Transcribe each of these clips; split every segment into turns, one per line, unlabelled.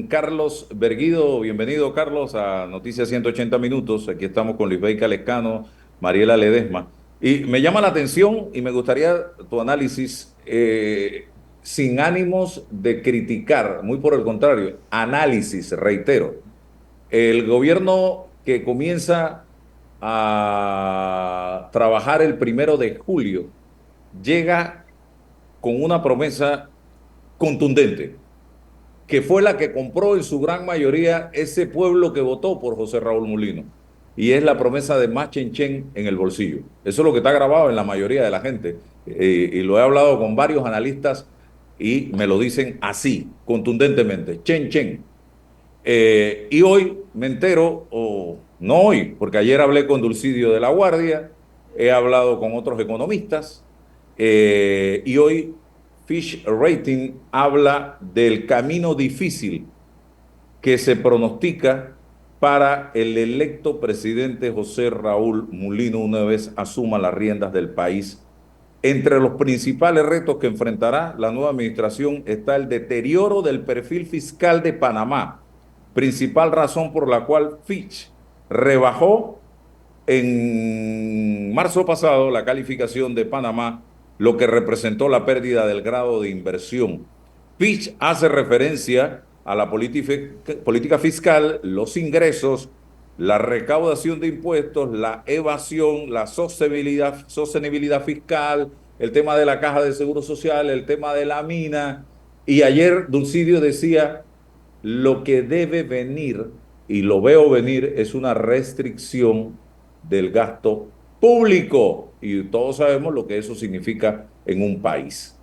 Carlos Berguido, bienvenido Carlos a Noticias 180 Minutos. Aquí estamos con Lisbeth Calescano, Mariela Ledesma. Y me llama la atención y me gustaría tu análisis sin ánimos de criticar, muy por el contrario, análisis, reitero. El gobierno que comienza a trabajar el 1 de julio llega con una promesa contundente que fue la que compró en su gran mayoría ese pueblo que votó por José Raúl Mulino. Y es la promesa de más Chen en el bolsillo. Eso es lo que está grabado en la mayoría de la gente. Y lo he hablado con varios analistas y me lo dicen así, contundentemente. Chen. Y hoy me entero, o no hoy, porque ayer hablé con Dulcidio de la Guardia, he hablado con otros economistas, y hoy Fitch Rating habla del camino difícil que se pronostica para el electo presidente José Raúl Mulino una vez asuma las riendas del país. Entre los principales retos que enfrentará la nueva administración está el deterioro del perfil fiscal de Panamá, principal razón por la cual Fitch rebajó en marzo pasado la calificación de Panamá, lo que representó la pérdida del grado de inversión. Fitch hace referencia a la política fiscal, los ingresos, la recaudación de impuestos, la evasión, la sostenibilidad fiscal, el tema de la caja de seguro social, el tema de la mina. Y ayer Dulcidio decía, lo que debe venir, y lo veo venir, es una restricción del gasto público. Y todos sabemos lo que eso significa en un país.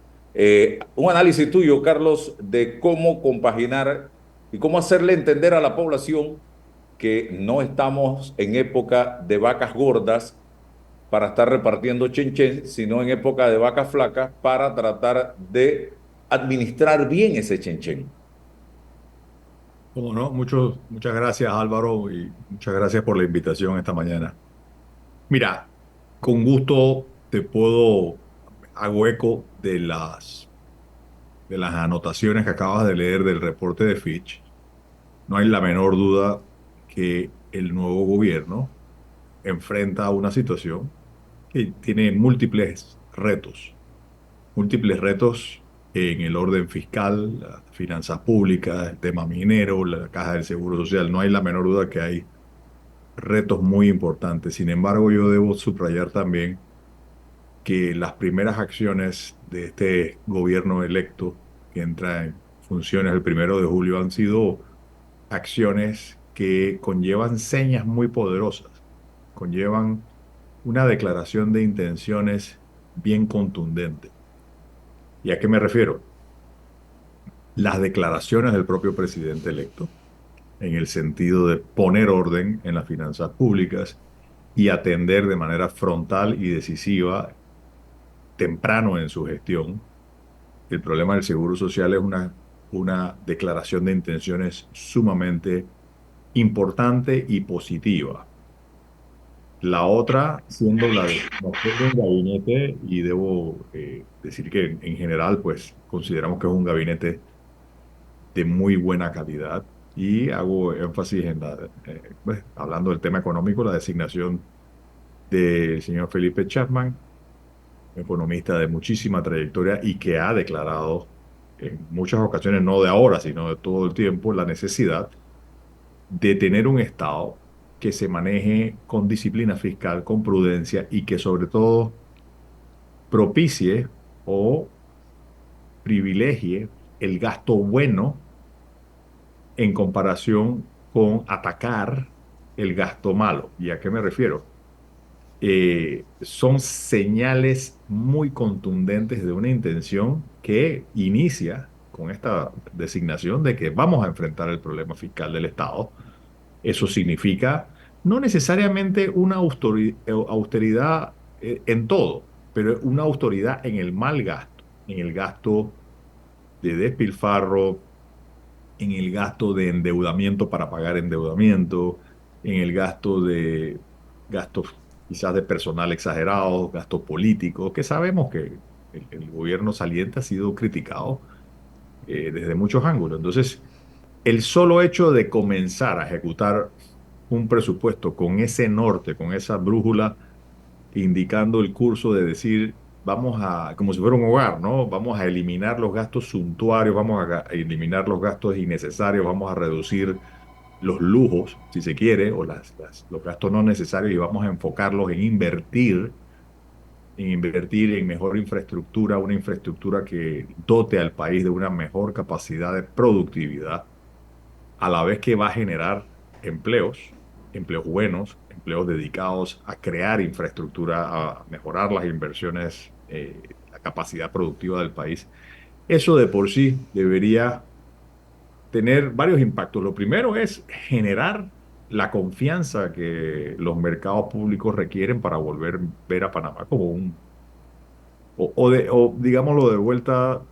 Un análisis tuyo, Carlos, de cómo compaginar y cómo hacerle entender a la población que no estamos en época de vacas gordas para estar repartiendo chenchen, sino en época de vacas flacas para tratar de administrar bien ese chenchen.
Como no, muchas gracias Álvaro y muchas gracias por la invitación esta mañana. Mira, con gusto te puedo hago eco de las anotaciones que acabas de leer del reporte de Fitch. No hay la menor duda que el nuevo gobierno enfrenta una situación que tiene múltiples retos en el orden fiscal, las finanzas públicas, el tema minero, la caja del seguro social. No hay la menor duda que hay retos muy importantes. Sin embargo, yo debo subrayar también que las primeras acciones de este gobierno electo que entra en funciones el 1 de julio han sido acciones que conllevan señas muy poderosas, conllevan una declaración de intenciones bien contundente. ¿Y a qué me refiero? Las declaraciones del propio presidente electo, en el sentido de poner orden en las finanzas públicas y atender de manera frontal y decisiva, temprano en su gestión, el problema del seguro social es una declaración de intenciones sumamente importante y positiva. La otra siendo la designación de un gabinete, y debo decir que en general, pues consideramos que es un gabinete de muy buena calidad. Y hago énfasis en pues, hablando del tema económico, la designación del señor Felipe Chapman, economista de muchísima trayectoria y que ha declarado en muchas ocasiones, no de ahora, sino de todo el tiempo, la necesidad de tener un Estado que se maneje con disciplina fiscal, con prudencia y que sobre todo propicie o privilegie el gasto bueno en comparación con atacar el gasto malo. ¿Y a qué me refiero? Son señales muy contundentes de una intención que inicia con esta designación de que vamos a enfrentar el problema fiscal del Estado. Eso significa no necesariamente una austeridad en todo, pero una austeridad en el mal gasto, en el gasto de despilfarro, en el gasto de endeudamiento para pagar endeudamiento, en el gasto de gastos quizás de personal exagerado, gastos políticos, que sabemos que el gobierno saliente ha sido criticado desde muchos ángulos. Entonces, el solo hecho de comenzar a ejecutar un presupuesto con ese norte, con esa brújula, indicando el curso de decir, vamos a, como si fuera un hogar, ¿no? Vamos a eliminar los gastos suntuarios, vamos a eliminar los gastos innecesarios, vamos a reducir los lujos, si se quiere, o los gastos no necesarios y vamos a enfocarlos en invertir en mejor infraestructura, una infraestructura que dote al país de una mejor capacidad de productividad, a la vez que va a generar empleos, empleos buenos, empleos dedicados a crear infraestructura, a mejorar las inversiones, la capacidad productiva del país. Eso de por sí debería tener varios impactos. Lo primero es generar la confianza que los mercados públicos requieren para volver a ver a Panamá como o digámoslo de vuelta,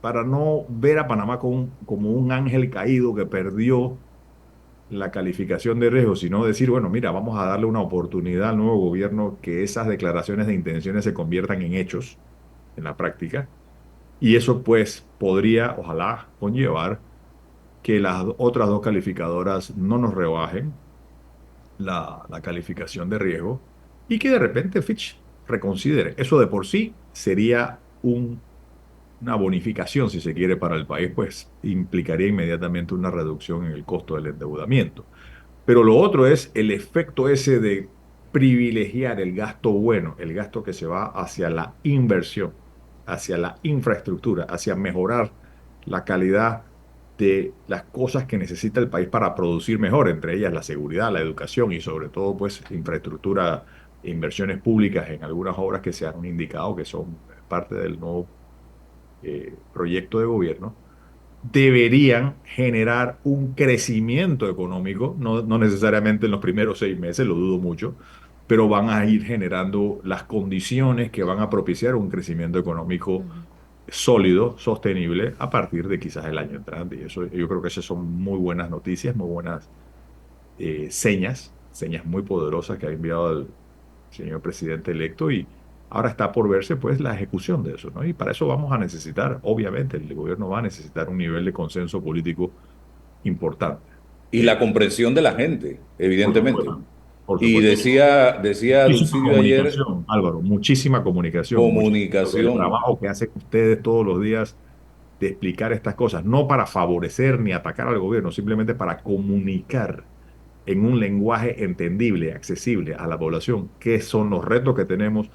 para no ver a Panamá como un ángel caído que perdió la calificación de riesgo, sino decir, bueno, mira, vamos a darle una oportunidad al nuevo gobierno que esas declaraciones de intenciones se conviertan en hechos en la práctica. Y eso pues podría, ojalá, conllevar que las otras dos calificadoras no nos rebajen la calificación de riesgo y que de repente Fitch reconsidere. Eso de por sí sería una bonificación, si se quiere, para el país, pues implicaría inmediatamente una reducción en el costo del endeudamiento. Pero lo otro es el efecto ese de privilegiar el gasto bueno, el gasto que se va hacia la inversión, hacia la infraestructura, hacia mejorar la calidad de las cosas que necesita el país para producir mejor, entre ellas la seguridad, la educación y sobre todo pues infraestructura, inversiones públicas en algunas obras que se han indicado que son parte del nuevo proyecto de gobierno deberían generar un crecimiento económico, no necesariamente en los primeros 6 meses, lo dudo mucho, pero van a ir generando las condiciones que van a propiciar un crecimiento económico
Ujú.
sólido, sostenible, a partir de quizás el año entrante. Y eso yo creo que esas son muy buenas noticias, muy buenas señas muy poderosas que ha enviado el señor presidente electo y ahora está por verse pues la ejecución de eso, ¿no? Y para eso vamos a necesitar, obviamente, el gobierno va a necesitar un nivel de consenso político importante.
Y la
Eh,
comprensión de la gente,
por
evidentemente.
supuesto, por
Y
supuesto.
decía
Muchísima
Dulcidio ayer,
comunicación, Álvaro, muchísima comunicación, muchísimo del
comunicación.
trabajo que hacen ustedes todos los días de explicar estas cosas, no para favorecer ni atacar al gobierno, simplemente para comunicar en un lenguaje entendible, accesible a la población, qué son los retos que tenemos,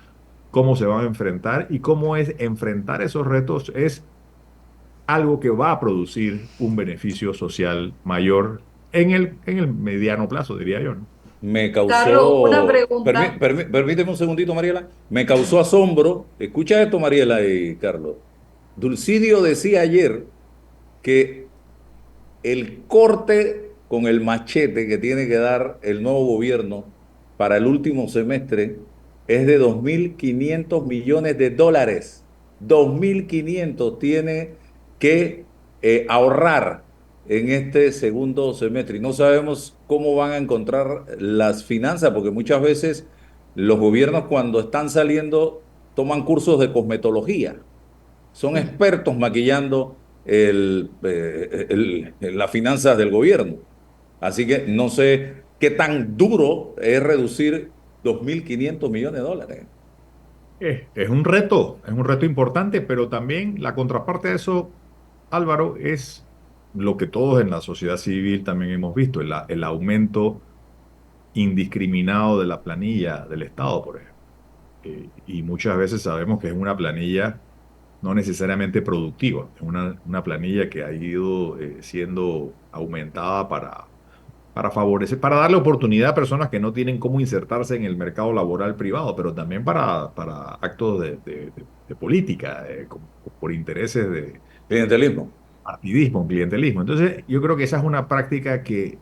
cómo se van a enfrentar y cómo es enfrentar esos retos es algo que va a producir un beneficio social mayor en el mediano plazo, diría yo, ¿no?
Me
Carlos, una
causó,
pregunta.
permíteme un segundito, Mariela, me causó asombro. Escucha esto, Mariela y Carlos. Dulcidio decía ayer que el corte con el machete que tiene que dar el nuevo gobierno para el último semestre es de 2.500 millones de dólares. 2.500 tiene que ahorrar en este segundo semestre. Y no sabemos cómo van a encontrar las finanzas, porque muchas veces los gobiernos cuando están saliendo toman cursos de cosmetología, son
Sí.
expertos maquillando las finanzas del gobierno. Así que no sé qué tan duro es reducir 2.500 millones de dólares.
Es un reto importante, pero también la contraparte de eso, Álvaro, es lo que todos en la sociedad civil también hemos visto, el aumento indiscriminado de la planilla del Estado, por ejemplo. Y muchas veces sabemos que es una planilla no necesariamente productiva, es una planilla que ha ido siendo aumentada para favorecer, para darle oportunidad a personas que no tienen cómo insertarse en el mercado laboral privado, pero también para actos de política, por intereses de
Clientelismo.
partidismo, clientelismo. Entonces, yo creo que esa es una práctica que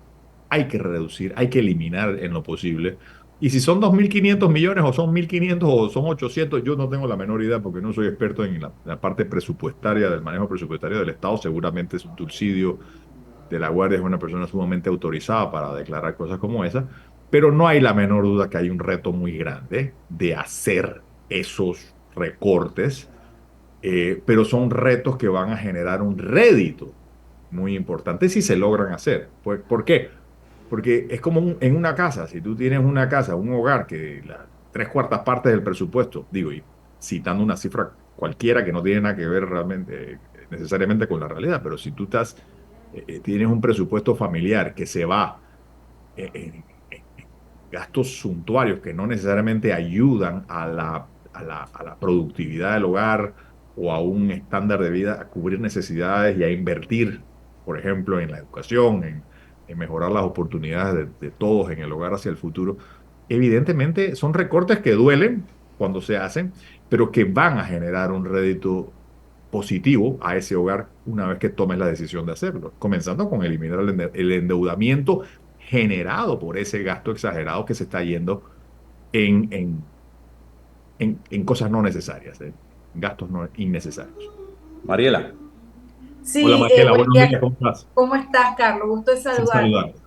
hay que reducir, hay que eliminar en lo posible. Y si son 2.500 millones o son 1.500 o son 800, yo no tengo la menor idea porque no soy experto en la parte presupuestaria, del manejo presupuestario del Estado. Seguramente es un subsidio de la Guardia, es una persona sumamente autorizada para declarar cosas como esa, pero no hay la menor duda que hay un reto muy grande de hacer esos recortes, pero son retos que van a generar un rédito muy importante si se logran hacer. Pues, ¿por qué? Porque es como en una casa, si tú tienes una casa, un hogar que las tres cuartas partes del presupuesto, digo, y citando una cifra cualquiera que no tiene nada que ver realmente, necesariamente con la realidad, pero si tú tienes un presupuesto familiar que se va en gastos suntuarios que no necesariamente ayudan a la productividad del hogar o a un estándar de vida, a cubrir necesidades y a invertir, por ejemplo, en la educación, en mejorar las oportunidades de todos en el hogar hacia el futuro. Evidentemente son recortes que duelen cuando se hacen, pero que van a generar un rédito positivo a ese hogar una vez que tomes la decisión de hacerlo, comenzando con eliminar el endeudamiento generado por ese gasto exagerado que se está yendo en, en, en cosas no necesarias, gastos no innecesarios.
Mariela,
Hola
Sí,
Mariela,
buen
buenos
día.
días, ¿cómo estás?
¿Cómo estás, Carlos? Gusto de
Sin
saludarte.
saludarte.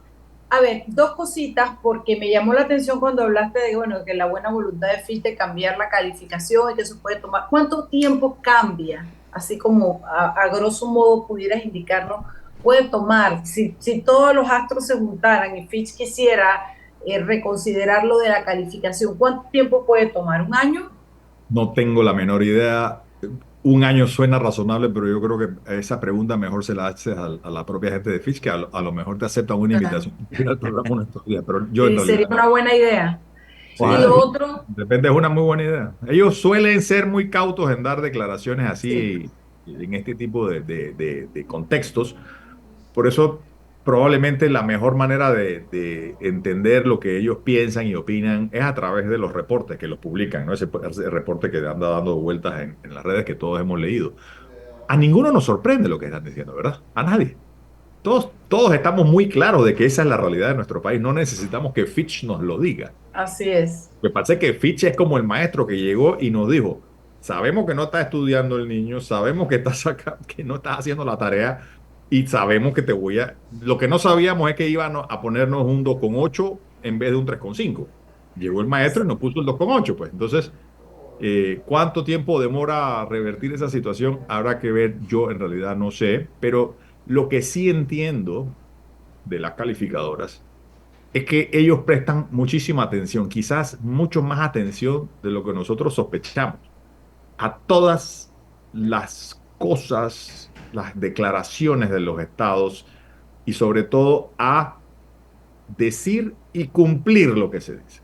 A ver, dos cositas porque me llamó la atención cuando hablaste de, bueno, que la buena voluntad de Fitch de cambiar la calificación y que eso puede tomar. ¿Cuánto tiempo cambia? Así como a grosso modo pudieras indicarnos, puede tomar si todos los astros se juntaran y Fitch quisiera reconsiderar lo de la calificación, ¿cuánto tiempo puede tomar? ¿Un año?
No tengo la menor idea. Un año suena razonable, pero yo creo que esa pregunta mejor se la haces a la propia gente de Fitch, que a lo mejor te aceptan una
Claro.
invitación para ir al programa uno de estos días, pero yo en
Sí,
realidad
sería una buena idea. Y
sí,
ojalá,
lo
sí.
otro,
de repente es una muy buena idea. Ellos suelen ser muy cautos en dar declaraciones
sí.
así en este tipo de contextos. Por eso, probablemente la mejor manera de entender lo que ellos piensan y opinan es a través de los reportes que los publican, ¿no? Ese reporte que anda dando vueltas en las redes que todos hemos leído. A ninguno nos sorprende lo que están diciendo, ¿verdad? A nadie. Todos estamos muy claros de que esa es la realidad de nuestro país. No necesitamos que Fitch nos lo diga.
Así es.
Me parece que Fitch es como el maestro que llegó y nos dijo, sabemos que no está estudiando el niño, sabemos que, que no estás haciendo la tarea y sabemos que te voy a... Lo que no sabíamos es que iban a ponernos un 2,8 en vez de un 3,5. Llegó el maestro y nos puso el 2,8, pues. Entonces, ¿cuánto tiempo demora revertir esa situación? Habrá que ver, yo en realidad no sé, pero lo que sí entiendo de las calificadoras es que ellos prestan muchísima atención, quizás mucho más atención de lo que nosotros sospechamos, a todas las cosas, las declaraciones de los estados y sobre todo a decir y cumplir lo que se dice.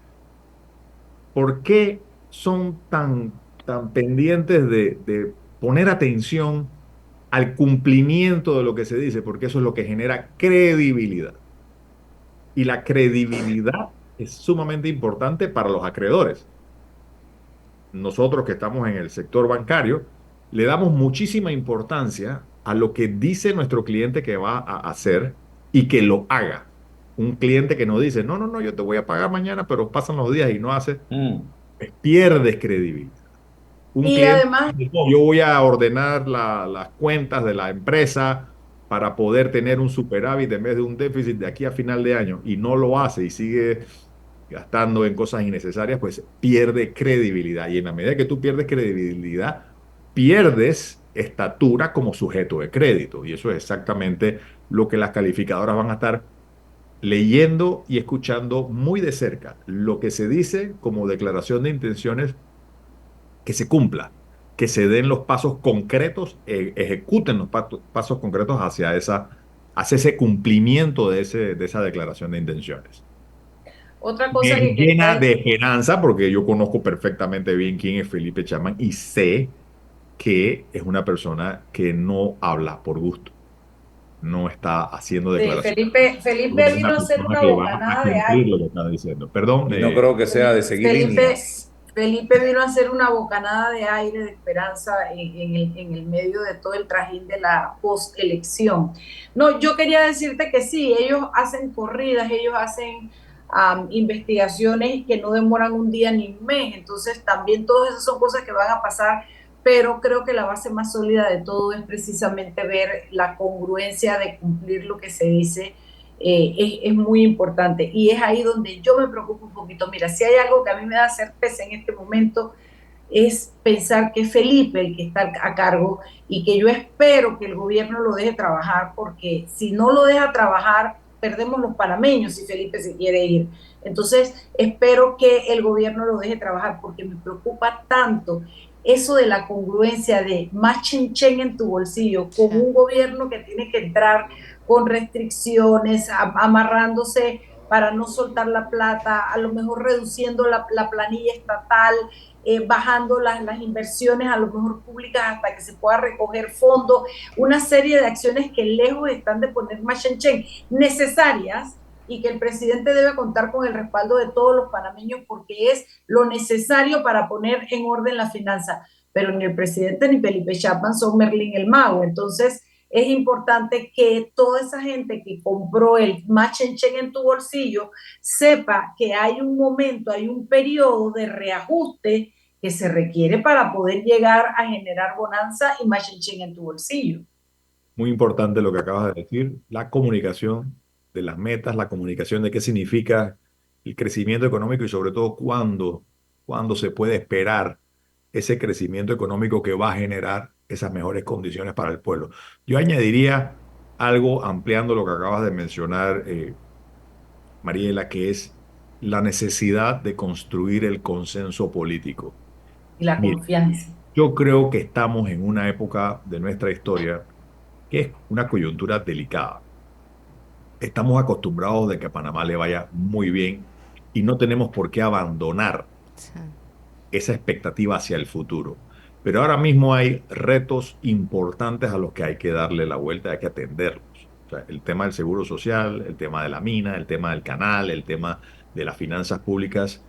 ¿Por qué son tan pendientes de poner atención al cumplimiento de lo que se dice? Porque eso es lo que genera credibilidad. Y la credibilidad es sumamente importante para los acreedores. Nosotros que estamos en el sector bancario, le damos muchísima importancia a lo que dice nuestro cliente que va a hacer y que lo haga. Un cliente que nos dice, no, no, no, yo te voy a pagar mañana, pero pasan los días y no hace,
Mm.
pues pierdes credibilidad. Un
Y
cliente
además,
dice, "No, yo voy a ordenar las cuentas de la empresa para poder tener un superávit en vez de un déficit de aquí a final de año y no lo hace y sigue gastando en cosas innecesarias, pues pierde credibilidad. Y en la medida que tú pierdes credibilidad, pierdes estatura como sujeto de crédito. Y eso es exactamente lo que las calificadoras van a estar leyendo y escuchando muy de cerca. Lo que se dice como declaración de intenciones, que se cumpla, que se den los pasos concretos, ejecuten los pasos concretos hacia ese cumplimiento de esa declaración de intenciones.
otra cosa
Me
que
llena
quería
de esperanza porque yo conozco perfectamente bien quién es Felipe Chapman y sé que es una persona que no habla por gusto, no está haciendo
decir,
declaraciones.
Felipe
Es
vino
una
a hacer
persona
una
que va a
bocanada de
cumplir lo
aire.
que está diciendo. Perdón,
Y no creo que sea de seguir
Felipe,
líneas.
Felipe vino a hacer una bocanada de aire de esperanza en el medio de todo el trajín de la postelección. No, yo quería decirte que sí, ellos hacen corridas, ellos hacen investigaciones que no demoran un día ni un mes, entonces también todas esas son cosas que van a pasar, pero creo que la base más sólida de todo es precisamente ver la congruencia de cumplir lo que se dice. Es muy importante y es ahí donde yo me preocupo un poquito. Mira, si hay algo que a mí me da certeza en este momento es pensar que es Felipe el que está a cargo y que yo espero que el gobierno lo deje trabajar, porque si no lo deja trabajar, perdemos los panameños si Felipe se quiere ir. Entonces, espero que el gobierno lo deje trabajar porque me preocupa tanto eso de la congruencia de más chen chen en tu bolsillo con
Sí.
un gobierno que tiene que entrar con restricciones, amarrándose para no soltar la plata, a lo mejor reduciendo la planilla estatal, bajando las inversiones a lo mejor públicas hasta que se pueda recoger fondos, una serie de acciones que lejos están de poner más chen chen, necesarias, y que el presidente debe contar con el respaldo de todos los panameños porque es lo necesario para poner en orden la finanza. Pero ni el presidente ni Felipe Chapman son Merlín el mago. Entonces, es importante que toda esa gente que compró el más chen chen en tu bolsillo sepa que hay un momento, hay un periodo de reajuste que se requiere para poder llegar a generar bonanza y más chen chen en tu bolsillo.
Muy importante lo que acabas de decir, la comunicación de las metas, la comunicación de qué significa el crecimiento económico y sobre todo cuándo se puede esperar ese crecimiento económico que va a generar esas mejores condiciones para el pueblo. Yo añadiría algo ampliando lo que acabas de mencionar, Mariela, que es la necesidad de construir el consenso político.
Y la
Mire,
confianza.
yo creo que estamos en una época de nuestra historia que es una coyuntura delicada. Estamos acostumbrados de que a Panamá le vaya muy bien y no tenemos por qué abandonar
Sí.
esa expectativa hacia el futuro. Pero ahora mismo hay retos importantes a los que hay que darle la vuelta, hay que atenderlos. O sea, el tema del seguro social, el tema de la mina, el tema del canal, el tema de las finanzas públicas,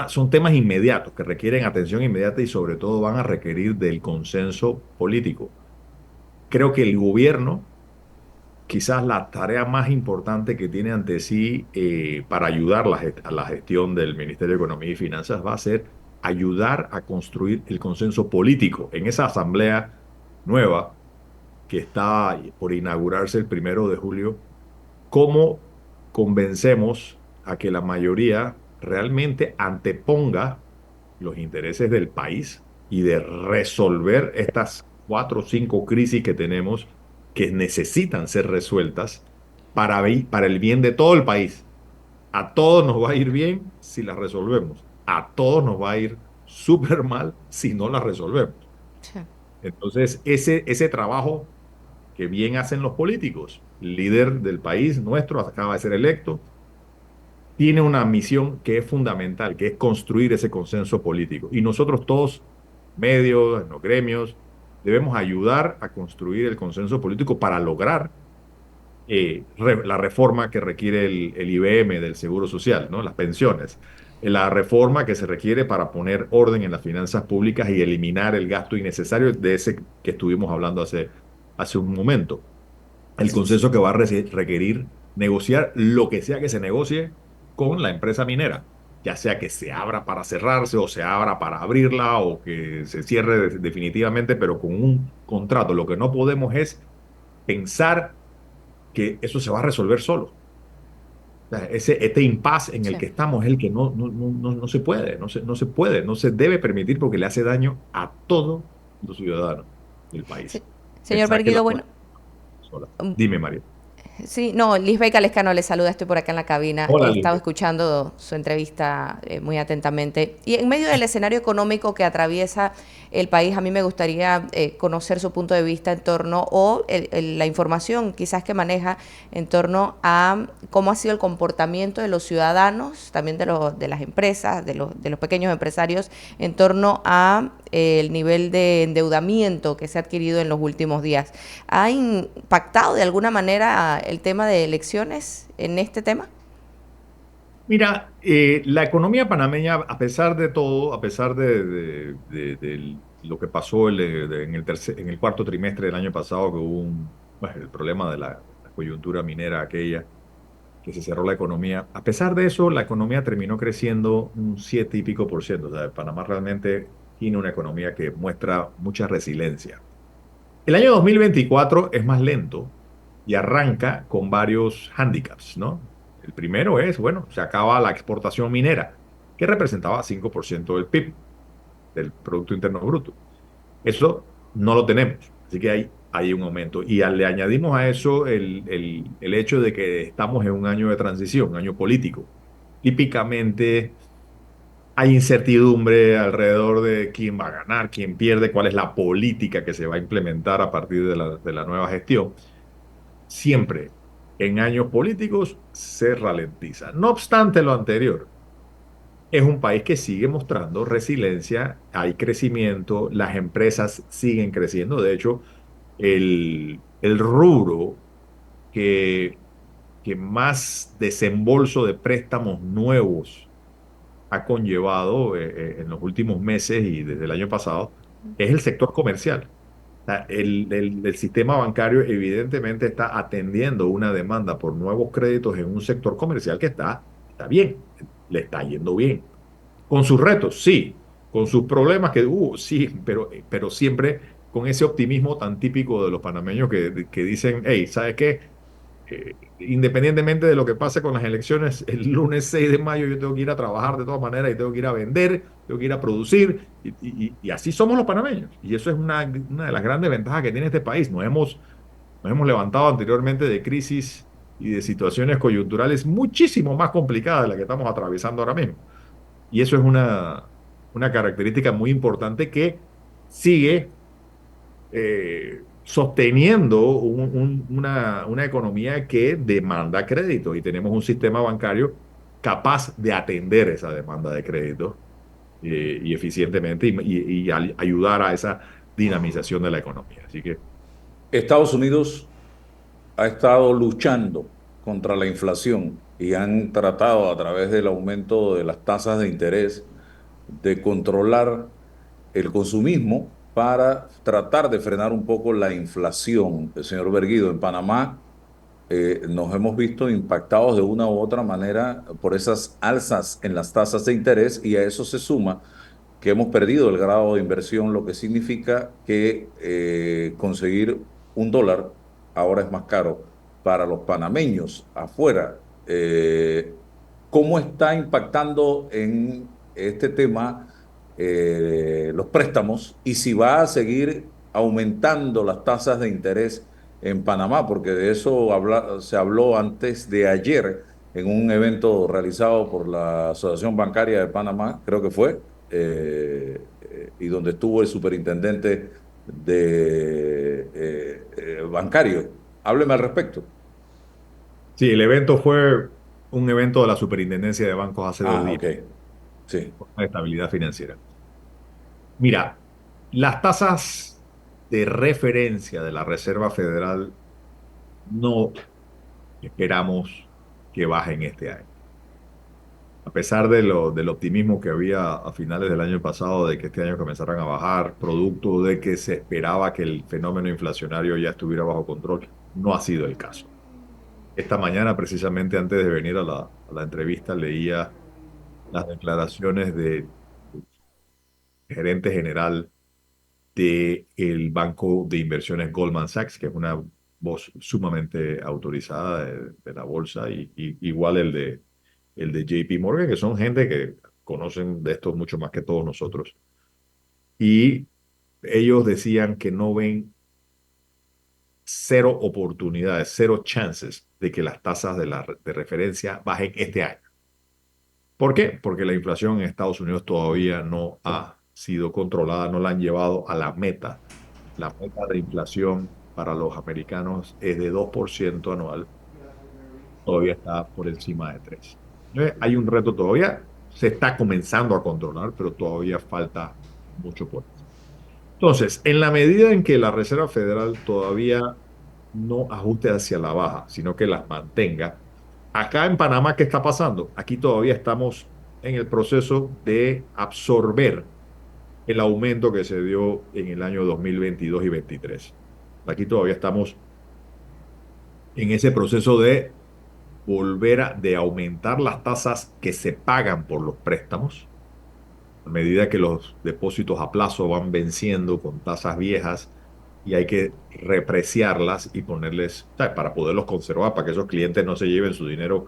son temas inmediatos que requieren atención inmediata y sobre todo van a requerir del consenso político. Creo que el gobierno, quizás la tarea más importante que tiene ante sí para ayudar a la gestión del Ministerio de Economía y Finanzas va a ser ayudar a construir el consenso político en esa asamblea nueva que está por inaugurarse el 1 de julio. ¿Cómo convencemos a que la mayoría realmente anteponga los intereses del país y de resolver estas 4 o 5 crisis que tenemos que necesitan ser resueltas para el bien de todo el país? A todos nos va a ir bien si las resolvemos. A todos nos va a ir súper mal si no las resolvemos.
Sí.
Entonces, ese trabajo que bien hacen los políticos, el líder del país nuestro acaba de ser electo, tiene una misión que es fundamental, que es construir ese consenso político. Y nosotros todos, medios, los gremios, debemos ayudar a construir el consenso político para lograr la reforma que requiere el IBM del Seguro Social, ¿no? Las pensiones. La reforma que se requiere para poner orden en las finanzas públicas y eliminar el gasto innecesario de ese que estuvimos hablando hace un momento. El consenso que va a requerir negociar lo que sea que se negocie con la empresa minera, ya sea que se abra para cerrarse o se abra para abrirla o que se cierre definitivamente, pero con un contrato. Lo que no podemos es pensar que eso se va a resolver solo. O sea, este impasse en el
Sí.
que estamos es el que no se puede, no se puede, no se debe permitir porque le hace daño a todos los ciudadanos del
Sí.
país.
Señor
Pensar que la
Berguido,
puede
bueno,
sola.
mm,
Dime, Mario.
sí, no, Lisbeth Calescano le saluda, estoy por acá en la cabina. He
Hola,
estado
Lidia.
escuchando su entrevista muy atentamente. Y en medio del escenario económico que atraviesa el país, a mí me gustaría conocer su punto de vista en torno, o la información quizás que maneja en torno a cómo ha sido el comportamiento de los ciudadanos, también de las empresas, de los pequeños empresarios, en torno a el nivel de endeudamiento que se ha adquirido en los últimos días. ¿Ha impactado de alguna manera el tema de elecciones en este tema?
Mira, la economía panameña, a pesar de todo, a pesar de lo que pasó en el cuarto trimestre del año pasado, que hubo bueno, el problema de la coyuntura minera aquella, que se cerró la economía, a pesar de eso, la economía terminó creciendo un 7 y pico%. O sea, Panamá realmente tiene una economía que muestra mucha resiliencia. El año 2024 es más lento y arranca con varios hándicaps, ¿no? El primero es, bueno, se acaba la exportación minera, que representaba 5% del PIB. del Producto Interno Bruto. Eso no lo tenemos, así que hay un aumento. Y le añadimos a eso el hecho de que estamos en un año de transición, un año político. Típicamente hay incertidumbre alrededor de quién va a ganar, quién pierde, cuál es la política que se va a implementar a partir de la nueva gestión. Siempre en años políticos se ralentiza. No obstante lo anterior, es un país que sigue mostrando resiliencia, hay crecimiento, las empresas siguen creciendo. De hecho, el rubro que, que más desembolso de préstamos nuevos ha conllevado en los últimos meses y desde el año pasado es el sector comercial. O sea, el sistema bancario evidentemente está atendiendo una demanda por nuevos créditos en un sector comercial que está bien, le está yendo bien. Con sus retos, sí. Con sus problemas, sí, pero siempre con ese optimismo tan típico de los panameños que dicen, hey, ¿sabes qué? Independientemente de lo que pase con las elecciones, el lunes 6 de mayo yo tengo que ir a trabajar de todas maneras y tengo que ir a vender, tengo que ir a producir, y así somos los panameños. Y eso es una de las grandes ventajas que tiene este país. Nos hemos levantado anteriormente de crisis y de situaciones coyunturales muchísimo más complicadas de las que estamos atravesando ahora mismo. Y eso es una característica muy importante que sigue sosteniendo una economía que demanda crédito y tenemos un sistema bancario capaz de atender esa demanda de crédito y eficientemente ayudar a esa dinamización de la economía. Así que
Estados Unidos ha estado luchando contra la inflación y han tratado a través del aumento de las tasas de interés de controlar el consumismo para tratar de frenar un poco la inflación. El señor Berguido, en Panamá nos hemos visto impactados de una u otra manera por esas alzas en las tasas de interés y a eso se suma que hemos perdido el grado de inversión, lo que significa que conseguir un dólar ahora es más caro para los panameños afuera. ¿Cómo está impactando en este tema los préstamos y si va a seguir aumentando las tasas de interés en Panamá? Porque de eso se habló antes de ayer en un evento realizado por la Asociación Bancaria de Panamá, creo que fue, y donde estuvo el superintendente de bancario. Hábleme al respecto.
sí, el evento fue un evento de la Superintendencia de Bancos hace dos
Ah,
días,
ok. Sí.
de estabilidad financiera. Mira, las tasas de referencia de la Reserva Federal no esperamos que bajen este año. A pesar del optimismo que había a finales del año pasado de que este año comenzaran a bajar, producto de que se esperaba que el fenómeno inflacionario ya estuviera bajo control, no ha sido el caso. Esta mañana, precisamente antes de venir a la entrevista, leía las declaraciones del gerente general del banco de inversiones Goldman Sachs, que es una voz sumamente autorizada de la bolsa, igual el de JP Morgan, que son gente que conocen de esto mucho más que todos nosotros. Y ellos decían que no ven cero oportunidades, cero chances de que las tasas de referencia bajen este año. ¿Por qué? Porque la inflación en Estados Unidos todavía no ha sido controlada, no la han llevado a la meta. La meta de inflación para los americanos es de 2% anual, todavía está por encima de 3%. Hay un reto todavía, se está comenzando a controlar, pero todavía falta mucho por hacer. Entonces, en la medida en que la Reserva Federal todavía no ajuste hacia la baja, sino que las mantenga, acá en Panamá, ¿qué está pasando? Aquí todavía estamos en el proceso de absorber el aumento que se dio en el año 2022 y 2023. Aquí todavía estamos en ese proceso de de aumentar las tasas que se pagan por los préstamos, a medida que los depósitos a plazo van venciendo con tasas viejas y hay que repreciarlas y ponerles, ¿sabes? Para poderlos conservar, para que esos clientes no se lleven su dinero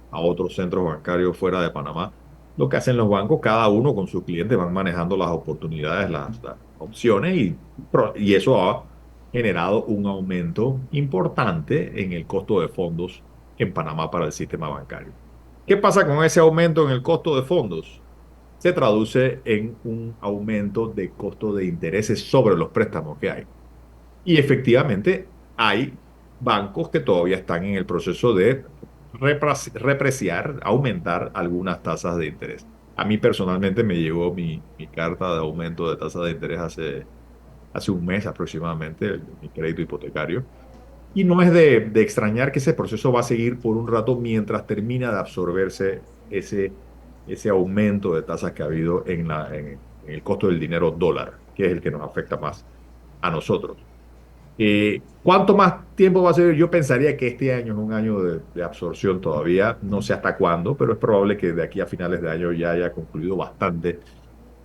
a otros centros bancarios fuera de Panamá. lo que hacen los bancos, cada uno con sus clientes van manejando las oportunidades, las opciones y eso ha generado un aumento importante en el costo de fondos en Panamá para el sistema bancario. ¿Qué pasa con ese aumento en el costo de fondos? Se traduce en un aumento de costo de intereses sobre los préstamos que hay. Y efectivamente hay bancos que todavía están en el proceso de repreciar, aumentar algunas tasas de interés. A mí personalmente me llegó mi carta de aumento de tasa de interés hace un mes aproximadamente, mi crédito hipotecario. Y no es de extrañar que ese proceso va a seguir por un rato mientras termina de absorberse ese aumento de tasas que ha habido en el costo del dinero dólar, que es el que nos afecta más a nosotros. ¿Cuánto más tiempo va a ser? Yo pensaría que este año es un año de absorción todavía, no sé hasta cuándo, pero es probable que de aquí a finales de año ya haya concluido bastante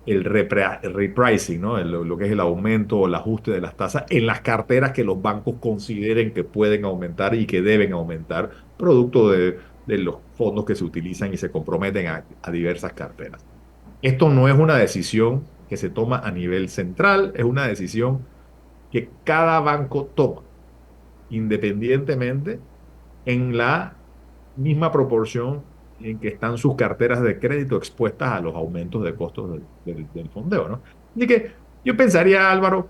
el repricing, ¿no? Lo que es el aumento o el ajuste de las tasas en las carteras que los bancos consideren que pueden aumentar y que deben aumentar, producto de los fondos que se utilizan y se comprometen a diversas carteras. Esto no es una decisión que se toma a nivel central, es una decisión que cada banco toma independientemente en la misma proporción en que están sus carteras de crédito expuestas a los aumentos de costos del fondeo, ¿no? Así que yo pensaría, Álvaro,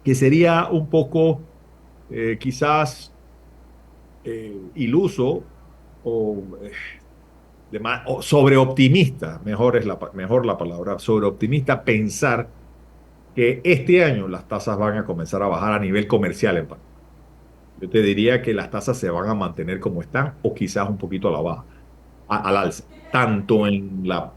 que sería un poco quizás iluso o, o sobreoptimista, mejor la palabra, sobreoptimista, pensar que este año las tasas van a comenzar a bajar a nivel comercial en Panamá. Yo te diría que las tasas se van a mantener como están o quizás un poquito a la baja, al alza, tanto en la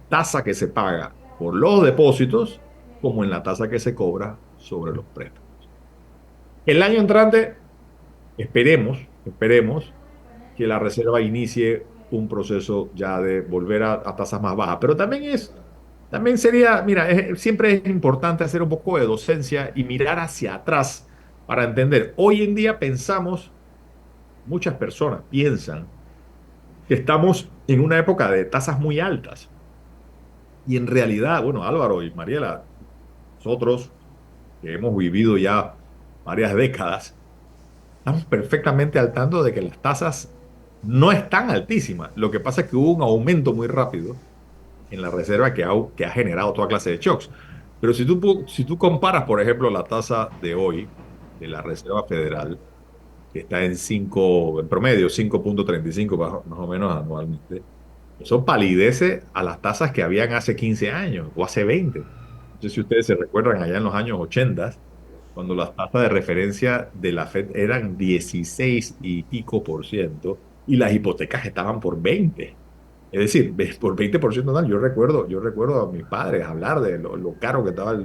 tasa que se paga por los depósitos como en la tasa que se cobra sobre los préstamos. El año entrante, esperemos que la Reserva inicie un proceso ya de volver a tasas más bajas, pero también sería, mira, siempre es importante hacer un poco de docencia y mirar hacia atrás para entender. Hoy en día muchas personas piensan que estamos en una época de tasas muy altas. Y en realidad, bueno, Álvaro y Mariela, nosotros que hemos vivido ya varias décadas, estamos perfectamente al tanto de que las tasas no están altísimas. Lo que pasa es que hubo un aumento muy rápido en la reserva que ha generado toda clase de shocks. Pero si tú comparas, por ejemplo, la tasa de hoy de la Reserva Federal, que está en promedio, 5,35 más o menos anualmente, eso palidece a las tasas que habían hace 15 años o hace 20. No sé si ustedes se recuerdan allá en los años 80, cuando las tasas de referencia de la Fed eran 16 y pico por ciento y las hipotecas estaban por 20. Es decir, por 20% anual. Yo recuerdo a mis padres hablar de lo caro que estaba la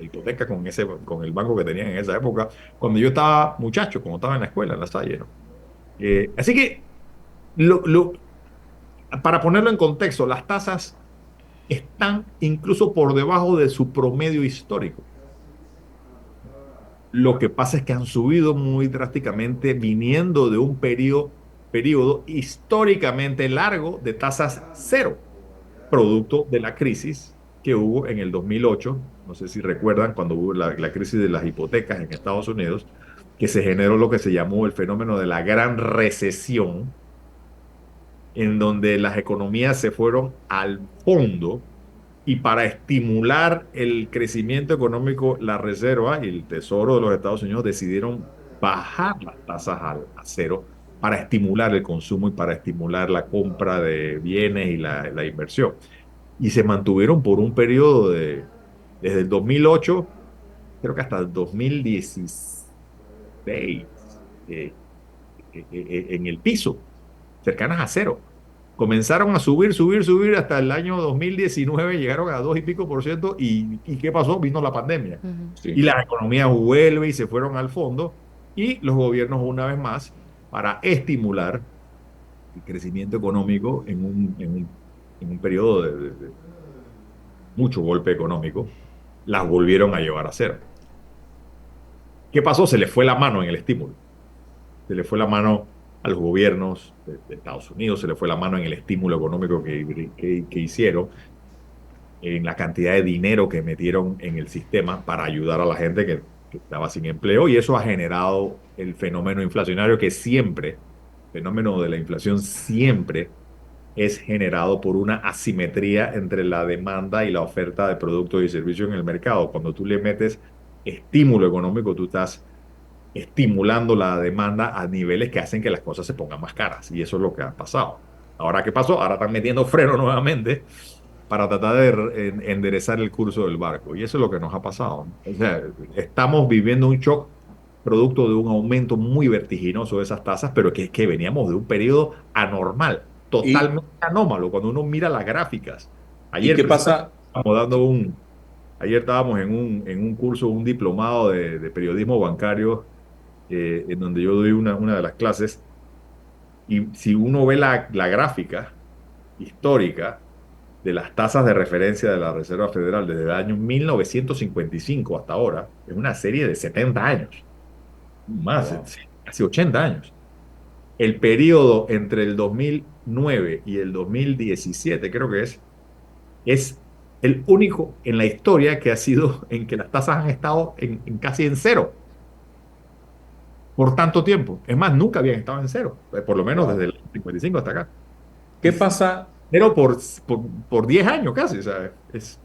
hipoteca con el banco que tenían en esa época, cuando yo estaba muchacho, cuando estaba en la escuela, en la Salle, ¿no? Así que, lo, lo- para ponerlo en contexto, las tasas están incluso por debajo de su promedio histórico. Lo que pasa es que han subido muy drásticamente viniendo de un periodo históricamente largo de tasas cero, producto de la crisis que hubo en el 2008. No sé si recuerdan cuando hubo la crisis de las hipotecas en Estados Unidos, que se generó lo que se llamó el fenómeno de la gran recesión, en donde las economías se fueron al fondo y para estimular el crecimiento económico, la Reserva y el Tesoro de los Estados Unidos decidieron bajar las tasas a cero para estimular el consumo y para estimular la compra de bienes y la inversión. Y se mantuvieron por un periodo desde el 2008, creo que hasta el 2016, eh, en el piso, cercanas a cero. Comenzaron a subir hasta el año 2019, llegaron a 2 y pico por ciento. ¿Y qué pasó? Vino la pandemia.
Ujú.
Y
Sí.
las economías vuelven y se fueron al fondo. Y los gobiernos, una vez más, para estimular el crecimiento económico en un periodo de mucho golpe económico, las volvieron a llevar a cero. ¿Qué pasó? Se le fue la mano en el estímulo. Se le fue la mano a los gobiernos de Estados Unidos, se le fue la mano en el estímulo económico que hicieron, en la cantidad de dinero que metieron en el sistema para ayudar a la gente que estaba sin empleo, y eso ha generado el fenómeno inflacionario que siempre, el fenómeno de la inflación siempre es generado por una asimetría entre la demanda y la oferta de productos y servicios en el mercado. Cuando tú le metes estímulo económico, tú estás estimulando la demanda a niveles que hacen que las cosas se pongan más caras. Y eso es lo que ha pasado. Ahora, ¿qué pasó? Ahora están metiendo freno nuevamente para tratar de enderezar el curso del barco. Y eso es lo que nos ha pasado. O sea, estamos viviendo un shock producto de un aumento muy vertiginoso de esas tasas, pero que es que veníamos de un periodo anormal,
¿Y,
totalmente anómalo, cuando uno mira las gráficas.
y
Ayer
qué
precisamente
pasa?
estábamos dando ayer estábamos en un curso, un diplomado de periodismo bancario, en donde yo doy una de las clases, y si uno ve la gráfica histórica de las tasas de referencia de la Reserva Federal desde el año 1955 hasta ahora, es una serie de 70 años, más,
Wow.
sí, casi 80 años. El periodo entre el 2009 y el 2017, creo que es el único en la historia que ha sido en que las tasas han estado casi en cero por tanto tiempo. Es más, nunca habían estado en cero, por lo menos desde
Wow.
el 55 hasta acá.
¿Qué
Es
pasa?
cero por 10 años casi, o sea, es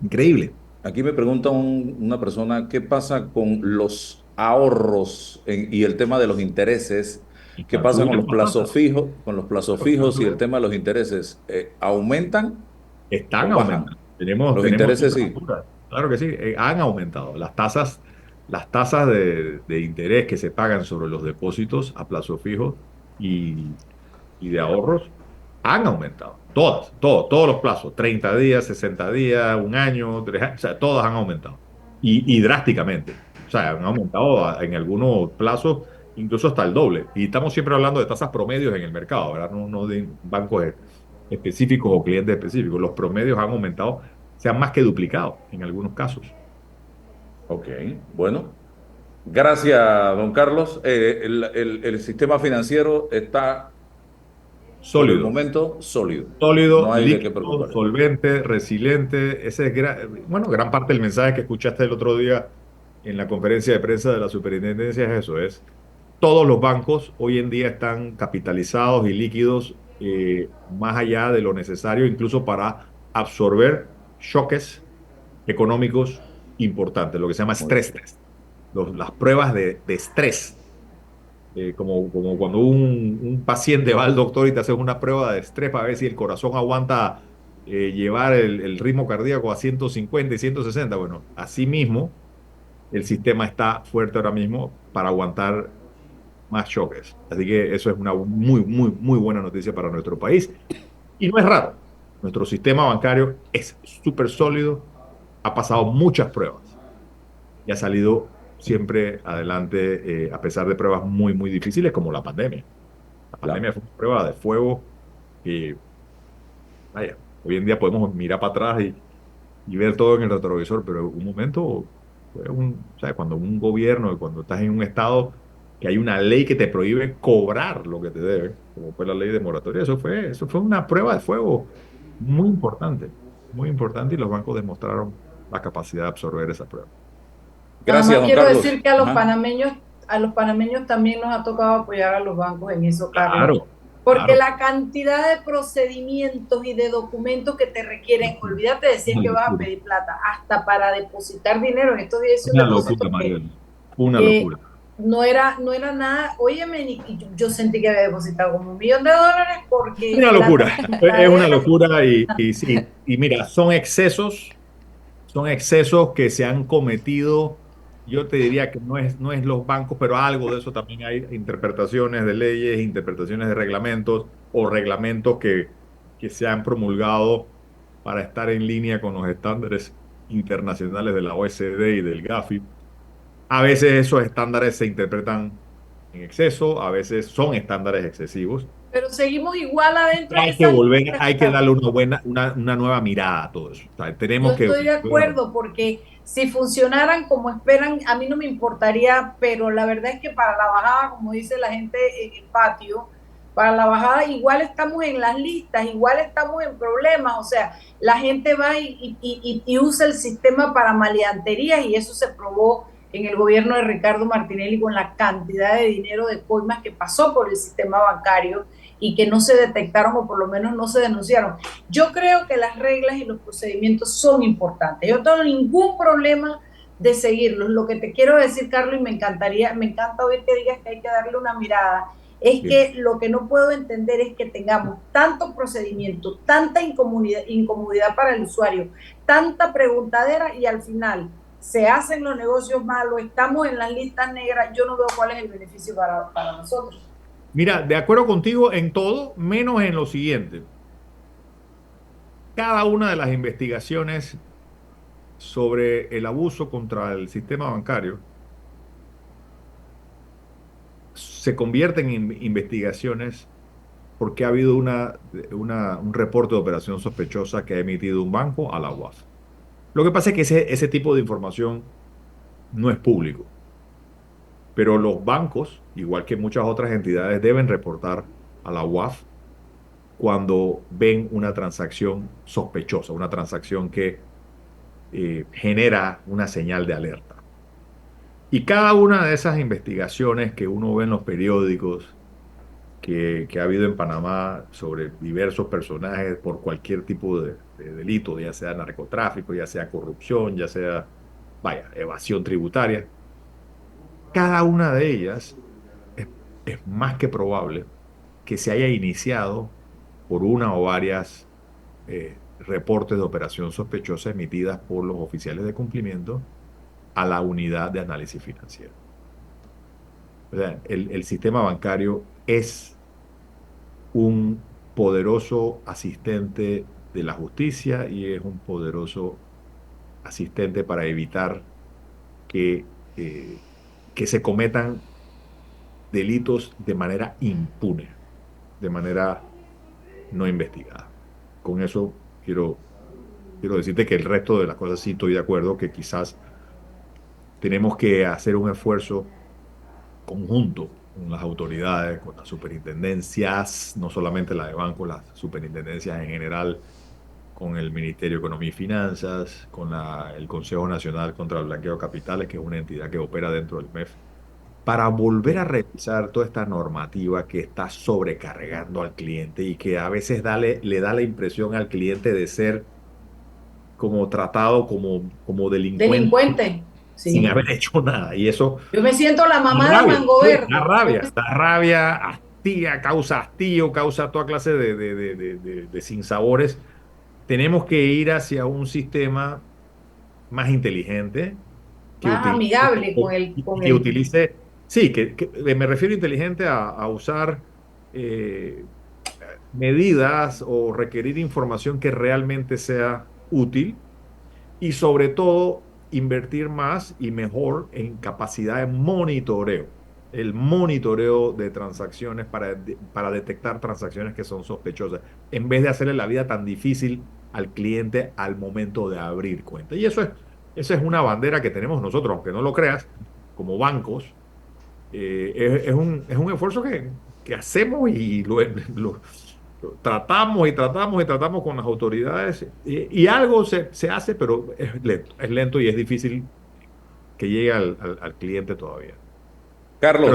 increíble.
Aquí me pregunta una persona, ¿qué pasa con los ahorros y el tema de los intereses? ¿Qué
Están
pasa con los
subiendo las
plazos
tasas.
fijos, con los plazos
Están
fijos y el
subiendo.
tema de los intereses? ¿Aumentan
Están
o bajan?
aumentando.
Los
Tenemos
intereses
cifras
sí.
duras. Claro que sí, han aumentado. Las tasas de interés que se pagan sobre los depósitos a plazo fijo y, y de ahorros han aumentado. Todos los plazos, 30 días, 60 días, un año, 3 años, o sea, todos han aumentado. Y drásticamente. O sea, han aumentado en algunos plazos incluso hasta el doble. Y estamos siempre hablando de tasas promedios en el mercado, ¿verdad? No de bancos específicos o clientes específicos. Los promedios han aumentado, se han más que duplicado en algunos casos.
Ok, bueno. Gracias, don Carlos. El sistema financiero está por el
Sólido,
momento sólido. No
sólido,
hay de qué
líquido,
preocuparse.
solvente, resiliente. Ese es bueno, gran parte del mensaje que escuchaste el otro día en la conferencia de prensa de la superintendencia es eso, es todos los bancos hoy en día están capitalizados y líquidos, más allá de lo necesario, incluso para absorber choques económicos importantes, lo que se llama
Muy
stress test, las pruebas de estrés. Como cuando un paciente va al doctor y te hace una prueba de estrés para ver si el corazón aguanta, llevar el ritmo cardíaco a 150 y 160. Bueno, así mismo el sistema está fuerte ahora mismo para aguantar más choques. Así que eso es una muy, muy, muy buena noticia para nuestro país. Y no es raro. Nuestro sistema bancario es súper sólido, ha pasado muchas pruebas y ha salido siempre adelante, a pesar de pruebas muy, muy difíciles como la pandemia. La
claro.
pandemia fue una prueba de fuego que, vaya, hoy en día podemos mirar para atrás y ver todo en el retrovisor, pero un momento fue o sea, cuando un gobierno y cuando estás en un estado que hay una ley que te prohíbe cobrar lo que te debe, como fue la ley de moratoria, eso fue una prueba de fuego muy importante, y los bancos demostraron la capacidad de absorber esa prueba.
Nada
Gracias,
más
don
quiero decir
Carlos.
que
Ajá.
a los panameños también nos ha tocado apoyar a los bancos en eso, Carlos,
Claro,
porque
claro.
la cantidad de procedimientos y de documentos que te requieren, olvídate de si es
Una
que vas a
locura,
pedir plata, hasta para depositar dinero. En estos días hice un
una
depósito
locura,
que
Mariel. Una
eh,
locura.
no era nada, óyeme, y yo sentí que había depositado como $1 millón porque
Una
la
locura, es una
trancadera.
locura y sí, y mira, son excesos que se han cometido. Yo te diría que no es los bancos, pero algo de eso también hay: interpretaciones de leyes, interpretaciones de reglamentos o reglamentos que se han promulgado para estar en línea con los estándares internacionales de la OECD y del Gafi. A veces esos estándares se interpretan en exceso, a veces son estándares excesivos.
Pero seguimos igual adentro en
Hay que
esa línea
volver,
que
hay que darle
estamos.
una nueva mirada a todo eso. O sea,
Yo
tenemos que
estoy de
volver
acuerdo porque Si funcionaran como esperan, a mí no me importaría, pero la verdad es que para la bajada, como dice la gente en el patio, para la bajada igual estamos en las listas, igual estamos en problemas, o sea, la gente va y usa el sistema para maleanterías y eso se probó en el gobierno de Ricardo Martinelli con la cantidad de dinero de coimas que pasó por el sistema bancario y que no se detectaron o por lo menos no se denunciaron. Yo creo que las reglas y los procedimientos son importantes. Yo no tengo ningún problema de seguirlos. Lo que te quiero decir, Carlos, y me encantaría, me encanta oír que digas que hay que darle una mirada, es
Bien.
que lo que no puedo entender es que tengamos tantos procedimientos, tanta incomodidad para el usuario, tanta preguntadera y al final se hacen los negocios malos, estamos en las listas negras, yo no veo cuál es el beneficio para nosotros.
Mira, de acuerdo contigo en todo, menos en lo siguiente. Cada una de las investigaciones sobre el abuso contra el sistema bancario se convierten en investigaciones porque ha habido un reporte de operación sospechosa que ha emitido un banco a la UAF. Lo que pasa es que ese tipo de información no es público, pero los bancos, igual que muchas otras entidades, deben reportar a la UAF cuando ven una transacción sospechosa, una transacción que genera una señal de alerta. Y cada una de esas investigaciones que uno ve en los periódicos que ha habido en Panamá sobre diversos personajes por cualquier tipo de delito, ya sea narcotráfico, ya sea corrupción, ya sea, vaya, evasión tributaria, cada una de ellas es, es más que probable que se haya iniciado por una o varias reportes de operación sospechosa emitidas por los oficiales de cumplimiento a la unidad de análisis financiero. O sea, el sistema bancario es un poderoso asistente de la justicia y es un poderoso asistente para evitar que, eh, que se cometan delitos de manera impune, de manera no investigada. Con eso quiero decirte que el resto de las cosas sí estoy de acuerdo, que quizás tenemos que hacer un esfuerzo conjunto con las autoridades, con las superintendencias, no solamente la de banco, las superintendencias en general, con el Ministerio de Economía y Finanzas, con el Consejo Nacional contra el Blanqueo de Capitales, que es una entidad que opera dentro del MEF, para volver a revisar toda esta normativa que está sobrecargando al cliente y que a veces le da la impresión al cliente de ser como tratado como delincuente
Delincuente,
sin
sí.
haber hecho nada. Y eso
Yo me siento la
da
mamá de
rabia,
Mango
sí, da
Verde.
rabia, da rabia, hastía, causa hastío, causa toda clase de sinsabores. Tenemos que ir hacia un sistema más inteligente que
Más
utilice,
amigable con
que
el
utilice, sí, que me refiero inteligente a usar eh, medidas o requerir información que realmente sea útil y sobre todo invertir más y mejor en capacidad de monitoreo. El monitoreo de transacciones para detectar transacciones que son sospechosas, en vez de hacerle la vida tan difícil al cliente al momento de abrir cuenta. Y eso es una bandera que tenemos nosotros, aunque no lo creas, como bancos. Es un esfuerzo que hacemos y lo tratamos y tratamos y tratamos con las autoridades y algo se hace, pero es lento y es difícil que llegue al cliente todavía.
Carlos.